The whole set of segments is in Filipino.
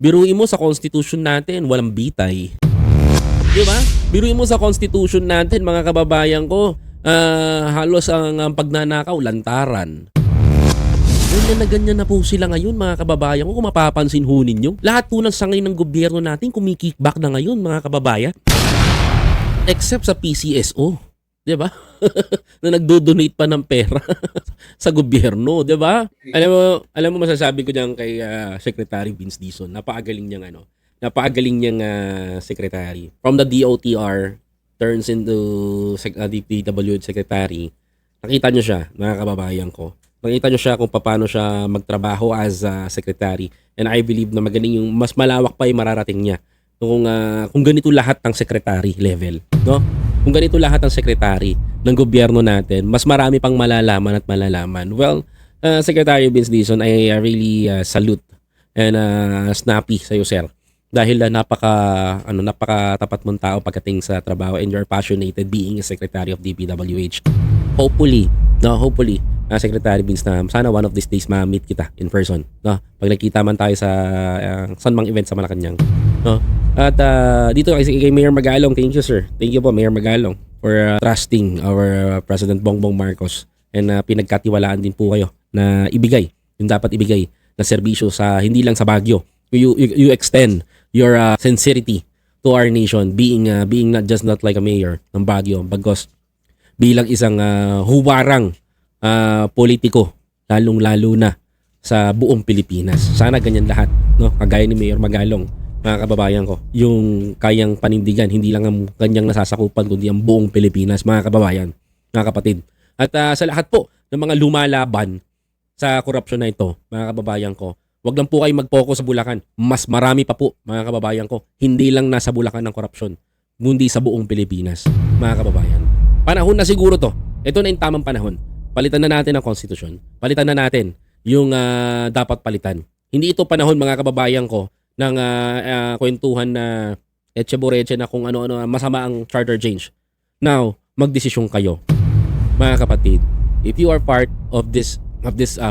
Biruin mo sa constitution natin, walang bitay. Di ba? Biruin mo sa constitution natin, mga kababayan ko, halos ang pagnanakaw, lantaran. Ganyan na po sila ngayon, mga kababayan ko, kung mapapansin ho ninyo. Lahat po ng sangay ng gobyerno natin kumikickback na ngayon, mga kababayan. Except sa PCSO. Di ba? Na nagdo-donate pa ng pera sa gobyerno, di ba? Alam mo masasabi ko diyan kay Secretary Vince Dizon, napakagaling niyang secretary. From the DOTR turns into DPWH secretary. Nakita niyo siya, mga kababayan ko. Nakita niyo siya kung paano siya magtrabaho as secretary. And I believe na magaling yung mas malawak pa yung mararating niya kung ganito lahat ng secretary level, no? Kung ganito lahat ng secretary ng gobyerno natin, mas marami pang malalaman. Well, Secretary Vince Dizon, I really salute and snappy sa iyo, sir. Dahil napakatapat mong tao pagdating sa trabaho and you're passionate being a Secretary of DPWH. Hopefully, Secretary Vince, na sana one of these days ma-meet kita in person, no? Pag nagkita man tayo sa saan mang event sa Malacanang, no? At dito kay Mayor Magalong, thank you, sir. Thank you po, Mayor Magalong, for trusting our President Bongbong Marcos, and pinagkatiwalaan din po kayo na ibigay yung dapat ibigay na serbisyo sa hindi lang sa Baguio. You extend your sincerity to our nation, being not like a mayor ng Baguio, bagos bilang isang huwarang politiko, lalong-lalo na sa buong Pilipinas. Sana ganyan lahat, no? Kagaya ni Mayor Magalong, mga kababayan ko, yung kayang panindigan, hindi lang ang kanyang nasasakupan, kundi ang buong Pilipinas, mga kababayan, mga kapatid. At sa lahat po ng mga lumalaban sa korupsyon na ito, mga kababayan ko, wag lang po kayo mag-focus sa Bulacan. Mas marami pa po, mga kababayan ko, hindi lang nasa Bulacan ang korupsyon, kundi sa buong Pilipinas, mga kababayan. Panahon na siguro to. Ito na yung tamang panahon. Palitan na natin ang konstitusyon. Palitan na natin yung dapat palitan. Hindi ito panahon, mga kababayan ko, ng kwentuhan na etche-boreche na kung ano-ano masama ang charter change. Now, magdesisyon kayo, mga kapatid. If you are part of this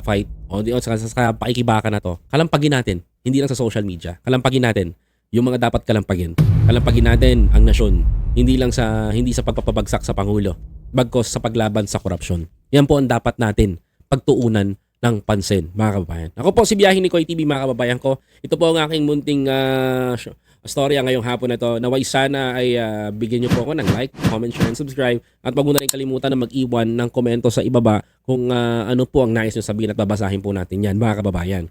fight o sa pakikibaka na to, kalampagin natin. Hindi lang sa social media. Kalampagin natin yung mga dapat kalampagin. Kalampagin natin ang nasyon. Hindi sa pagpapabagsak sa Pangulo, bagkos sa paglaban sa korupsyon. Yan po ang dapat natin pagtuunan ng pansin, mga kababayan. Ako po si Biyahe ni Koy TV, mga kababayan ko. Ito po ang aking munting storya ngayong hapon na ito. Naway sana ay bigyan niyo po ako ng like, comment, share, and subscribe. At wag mo na rin kalimutan na mag-iwan ng komento sa ibaba kung ano po ang nais niyo sabihin at babasahin po natin yan, mga kababayan.